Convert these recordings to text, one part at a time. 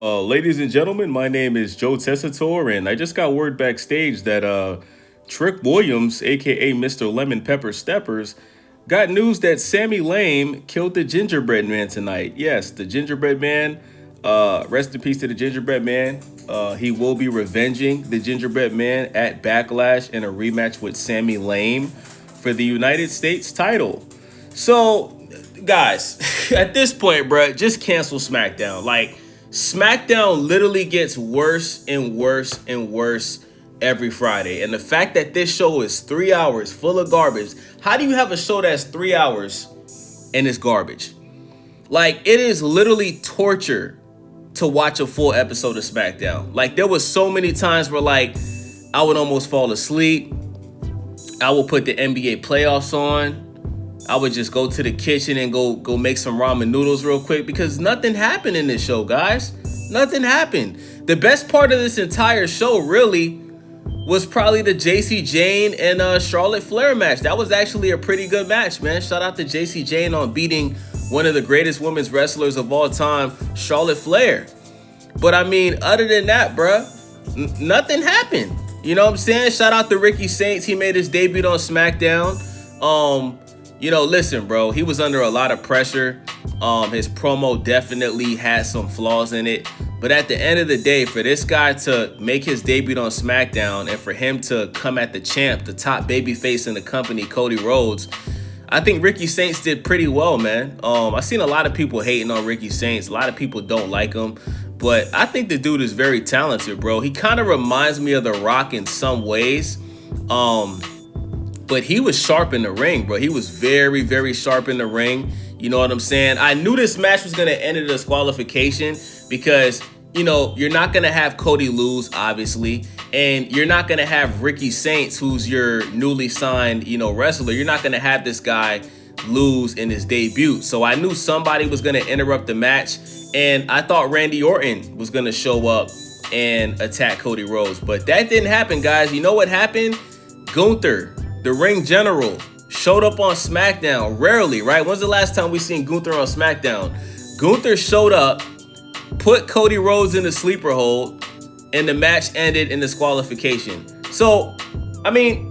Ladies and gentlemen, my name is Joe Tessitore, and I just got word backstage that Trick Williams, aka Mr. Lemon Pepper Steppers, got news that Sammy Lame killed the Gingerbread Man tonight. Yes, the Gingerbread Man. Rest in peace to the Gingerbread Man. He will be revenging the Gingerbread Man at Backlash in a rematch with Sammy Lame for the United States title. So, guys, at this point, bruh, just cancel SmackDown. Like, SmackDown literally gets worse and worse and worse every Friday. And the fact that this show is 3 hours full of garbage, how do you have a show that's 3 hours and it's garbage? Like, it is literally torture to watch a full episode of SmackDown. Like, there was so many times where, like, I would almost fall asleep. I would put the NBA playoffs on. I would just go to the kitchen and go make some ramen noodles real quick because nothing happened in this show, guys. Nothing happened. The best part of this entire show really was probably the JC Jane and Charlotte Flair match. That was actually a pretty good match, man. Shout out to JC Jane on beating one of the greatest women's wrestlers of all time, Charlotte Flair. But I mean, other than that, bruh, nothing happened. You know what I'm saying? Shout out to Ricky Saints. He made his debut on SmackDown. Listen, bro, he was under a lot of pressure. His promo definitely had some flaws in it. But at the end of the day, for this guy to make his debut on SmackDown and for him to come at the champ, the top babyface in the company, Cody Rhodes, I think Ricky Saints did pretty well, man. I've seen a lot of people hating on Ricky Saints. A lot of people don't like him. But I think the dude is very talented, bro. He kind of reminds me of The Rock in some ways. But he was sharp in the ring, bro. He was very, very sharp in the ring. You know what I'm saying? I knew this match was going to end in a disqualification because, you're not going to have Cody lose, obviously. And you're not going to have Ricky Saints, who's your newly signed, wrestler. You're not going to have this guy lose in his debut. So I knew somebody was going to interrupt the match. And I thought Randy Orton was going to show up and attack Cody Rhodes. But that didn't happen, guys. You know what happened? Gunther, the ring general, showed up on SmackDown. Rarely, right? When's the last time we seen Gunther on SmackDown? Gunther showed up, put Cody Rhodes in the sleeper hold, and the match ended in disqualification. So, I mean,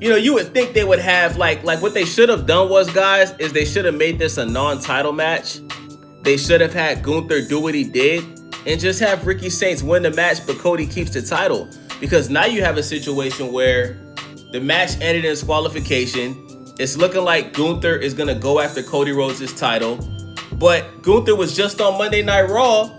you would think they would have, like what they should have done was, guys, is they should have made this a non-title match. They should have had Gunther do what he did and just have Ricky Saints win the match, but Cody keeps the title. Because now you have a situation where the match ended in disqualification. It's looking like Gunther is going to go after Cody Rhodes' title. But Gunther was just on Monday Night Raw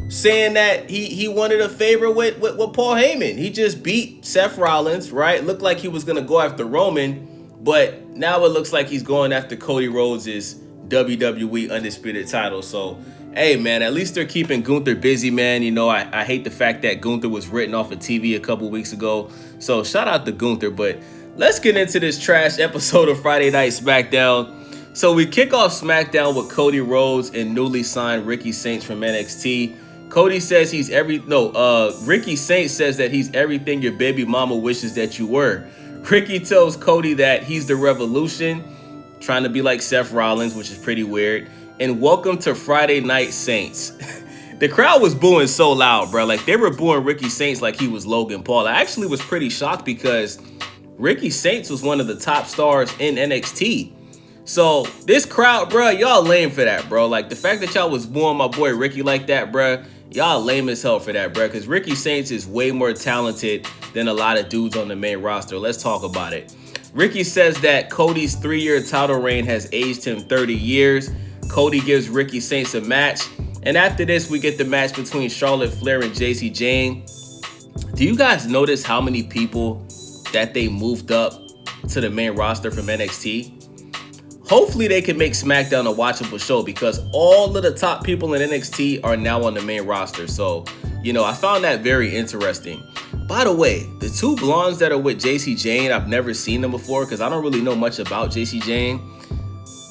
saying that he wanted a favor with Paul Heyman. He just beat Seth Rollins, right? Looked like he was going to go after Roman. But now it looks like he's going after Cody Rhodes' WWE Undisputed title. So, hey, man, at least they're keeping Gunther busy, man. I hate the fact that Gunther was written off of TV a couple weeks ago. So shout out to Gunther. But let's get into this trash episode of Friday Night SmackDown. So we kick off SmackDown with Cody Rhodes and newly signed Ricky Saints from NXT. Cody says Ricky Saints says that he's everything your baby mama wishes that you were. Ricky tells Cody that he's the Revolution, trying to be like Seth Rollins, which is pretty weird. And welcome to Friday Night Saints. The crowd was booing so loud, bro. Like, they were booing Ricky Saints like he was Logan Paul. I actually was pretty shocked because Ricky Saints was one of the top stars in NXT. So this crowd, bro, y'all lame for that, bro. Like, the fact that y'all was booing my boy Ricky like that, bro, y'all lame as hell for that, bro. Because Ricky Saints is way more talented than a lot of dudes on the main roster. Let's talk about it. Ricky says that Cody's 3-year title reign has aged him 30 years. Cody gives Ricky Saints a match. And after this, we get the match between Charlotte Flair and JC Jane. Do you guys notice how many people that they moved up to the main roster from NXT? Hopefully they can make SmackDown a watchable show because all of the top people in NXT are now on the main roster. So, I found that very interesting. By the way, the two blondes that are with JC Jane, I've never seen them before because I don't really know much about JC Jane.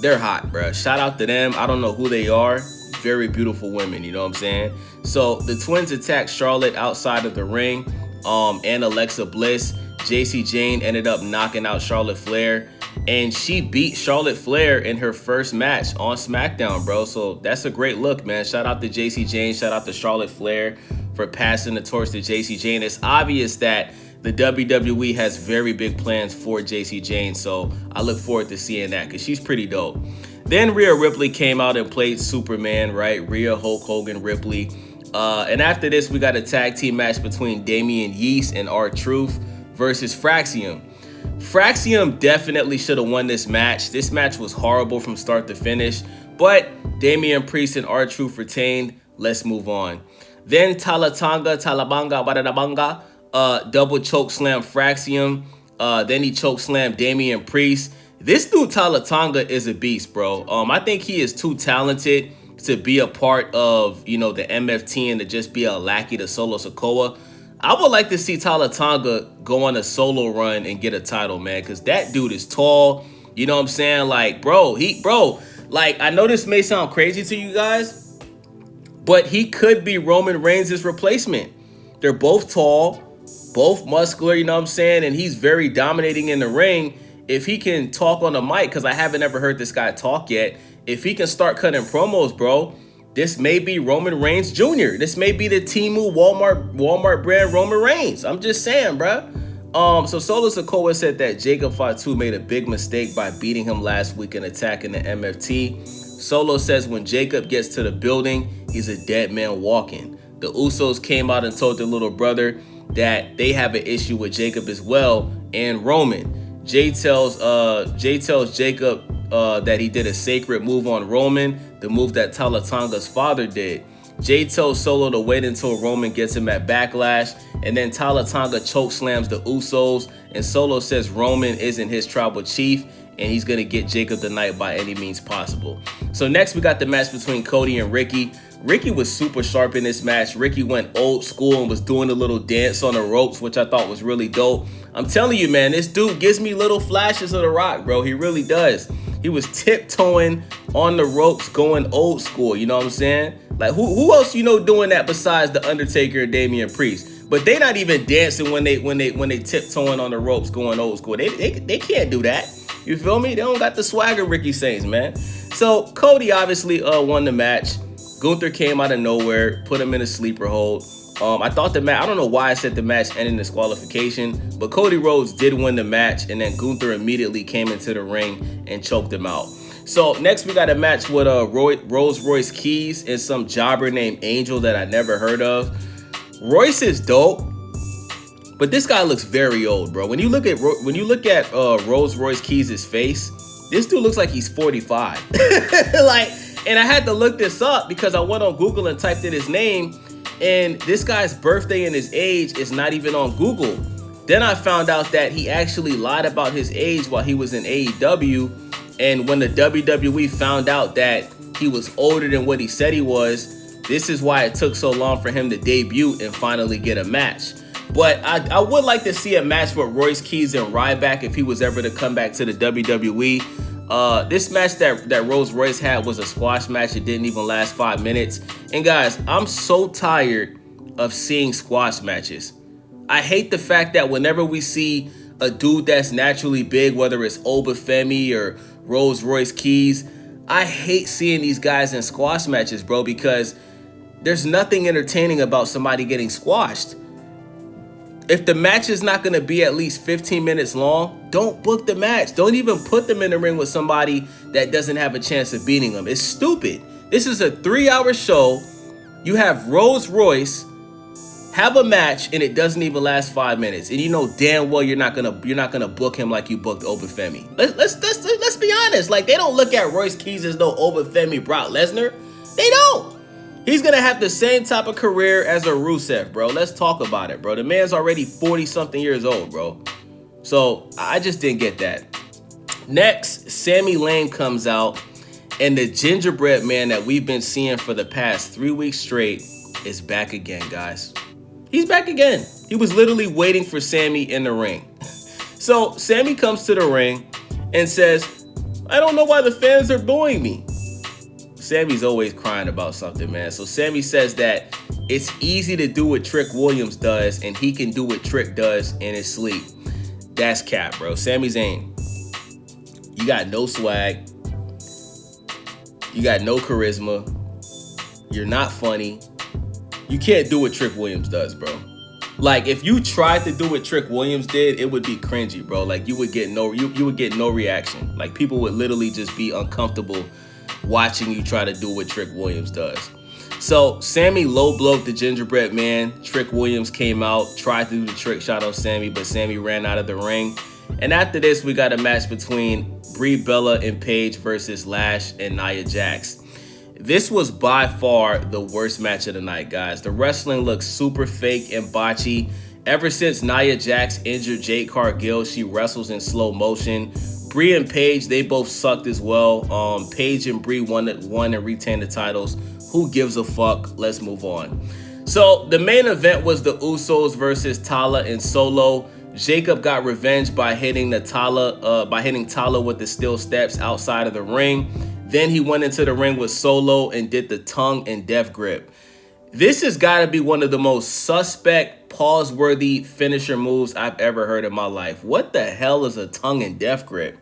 They're hot, bro. Shout out to them. I don't know who they are. Very beautiful women, you know what I'm saying? So the twins attacked Charlotte outside of the ring and Alexa Bliss. JC Jane ended up knocking out Charlotte Flair. and she beat Charlotte Flair in her first match on SmackDown, bro. So that's a great look, man. Shout out to JC Jane. Shout out to Charlotte Flair for passing the torch to JC Jane. It's obvious that the WWE has very big plans for JC Jane, so I look forward to seeing that because she's pretty dope. Then Rhea Ripley came out and played Superman, right? Rhea, Hulk Hogan, Ripley. And after this, we got a tag team match between Damian Yeast and R-Truth versus Fraxium. Fraxium definitely should have won this match. This match was horrible from start to finish, but Damian Priest and R-Truth retained. Let's move on. Then Talabanga, double choke slam Fraxium. Then he choke slammed Damian Priest. This dude Talatanga is a beast, bro. I think he is too talented to be a part of, you know, the MFT and to just be a lackey to Solo Sikoa. I would like to see Talatanga go on a solo run and get a title, man, because that dude is tall. You know what I'm saying? Like, like, I know this may sound crazy to you guys, but he could be Roman Reigns' replacement. They're both tall, both muscular, you know what I'm saying? And he's very dominating in the ring. If he can talk on the mic, because I haven't ever heard this guy talk yet, if he can start cutting promos, bro, this may be Roman Reigns Jr. This may be the Temu Walmart brand Roman Reigns. I'm just saying, bro. So Solo Sikoa said that Jacob Fatu made a big mistake by beating him last week and attacking the MFT. Solo says when Jacob gets to the building, he's a dead man walking. The Usos came out and told their little brother that they have an issue with Jacob as well and Roman. Jay tells Jacob that he did a sacred move on Roman, the move that Talatanga's father did. Jay tells Solo to wait until Roman gets him at Backlash, and then Talatanga choke slams the Usos, and Solo says Roman isn't his tribal chief, and he's going to get Jacob tonight by any means possible. So next we got the match between Cody and Ricky. Ricky was super sharp in this match. Ricky went old school and was doing a little dance on the ropes, which I thought was really dope. I'm telling you, man, this dude gives me little flashes of The Rock, bro. He really does. He was tiptoeing on the ropes going old school, you know what I'm saying? Like, who else you know doing that besides The Undertaker and Damian Priest? But they not even dancing when they tiptoeing on the ropes going old school. They can't do that. You feel me? They don't got the swagger Ricky Saints, man. So Cody obviously won the match. Gunther came out of nowhere, put him in a sleeper hold. I thought the match, I don't know why I said the match ended in disqualification, but Cody Rhodes did win the match, and then Gunther immediately came into the ring and choked him out. So next we got a match with Rolls Royce Keys and some jobber named Angel that I never heard of. Royce is dope, but this guy looks very old, bro. When you look at Rolls Royce Keys' face, this dude looks like he's 45. And I had to look this up because I went on Google and typed in his name, and this guy's birthday and his age is not even on Google. Then I found out that he actually lied about his age while he was in AEW, and when the WWE found out that he was older than what he said he was, this is why it took so long for him to debut and finally get a match. But I would like to see a match with Royce Keys and Ryback if he was ever to come back to the WWE. This match that Rolls Royce had was a squash match. It didn't even last 5 minutes. And guys, I'm so tired of seeing squash matches. I hate the fact that whenever we see a dude that's naturally big, whether it's Obafemi or Rolls Royce Keys, I hate seeing these guys in squash matches, bro, because there's nothing entertaining about somebody getting squashed. If the match is not going to be at least 15 minutes long, don't book the match. Don't even put them in the ring with somebody that doesn't have a chance of beating them. It's stupid. This is a 3-hour show. You have Rolls Royce have a match and it doesn't even last 5 minutes, and you know damn well you're not gonna book him like you booked Obafemi. Let's be honest. Like, they don't look at Royce Keys as no Obafemi Brock Lesnar. They don't. He's going to have the same type of career as a Rusev, bro. Let's talk about it, bro. The man's already 40-something years old, bro. So I just didn't get that. Next, Sami Zayn comes out, and the gingerbread man that we've been seeing for the past 3 weeks straight is back again, guys. He's back again. He was literally waiting for Sami in the ring. So Sami comes to the ring and says, I don't know why the fans are booing me. Sami's always crying about something, man. So Sami says that it's easy to do what Trick Williams does, and he can do what Trick does in his sleep. That's cap, bro. Sami Zayn. You got no swag. You got no charisma. You're not funny. You can't do what Trick Williams does, bro. Like, if you tried to do what Trick Williams did, it would be cringy, bro. Like, you would get no reaction. Like, people would literally just be uncomfortable watching you try to do what Trick Williams does. So Sami low blowed the Gingerbread Man. Trick Williams came out, tried to do the trick shot on Sami, but Sami ran out of the ring. And after this, we got a match between Brie Bella and Paige versus Lash and Nia Jax. This was by far the worst match of the night, guys. The wrestling looks super fake and botchy. Ever since Nia Jax injured Jade Cargill, she wrestles in slow motion. Brie and Paige, they both sucked as well. Paige and Brie won and retained the titles. Who gives a fuck? Let's move on. So the main event was the Usos versus Tala and Solo. Jacob got revenge by hitting Tala with the steel steps outside of the ring. Then he went into the ring with Solo and did the tongue and death grip. This has got to be one of the most suspect, pause-worthy finisher moves I've ever heard in my life. What the hell is a tongue and death grip?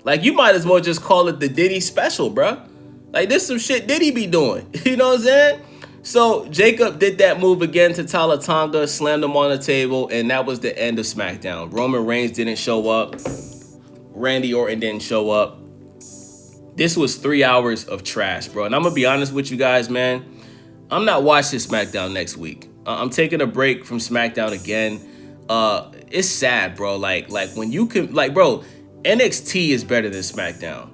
Like, you might as well just call it the Diddy special, bruh. Like, this some shit Diddy be doing. You know what I'm saying? So Jacob did that move again to Tala Tonga, slammed him on the table, and that was the end of SmackDown. Roman Reigns didn't show up. Randy Orton didn't show up. This was 3 hours of trash, bro. And I'm going to be honest with you guys, man. I'm not watching SmackDown next week. I'm taking a break from SmackDown again. It's sad, bro. Like when you can, like, bro, NXT is better than SmackDown.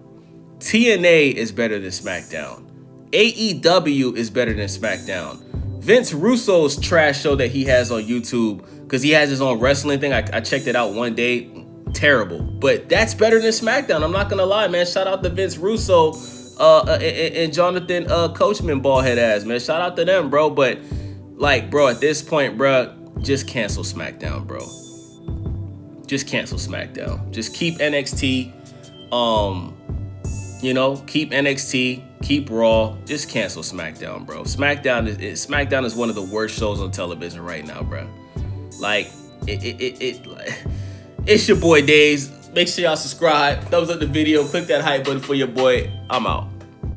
TNA is better than SmackDown. AEW is better than SmackDown. Vince Russo's trash show that he has on YouTube, because he has his own wrestling thing. I checked it out one day. Terrible. But that's better than SmackDown. I'm not going to lie, man. Shout out to Vince Russo and Jonathan Coachman ballhead ass, man. Shout out to them, bro. But, like, bro, at this point, bro, just cancel SmackDown, bro. Just cancel SmackDown. Just keep NXT. You know, keep NXT, keep Raw, just cancel SmackDown, bro. SmackDown is one of the worst shows on television right now, bro. Like, it's your boy Days. Make sure y'all subscribe, thumbs up the video, click that hype button for your boy. I'm out.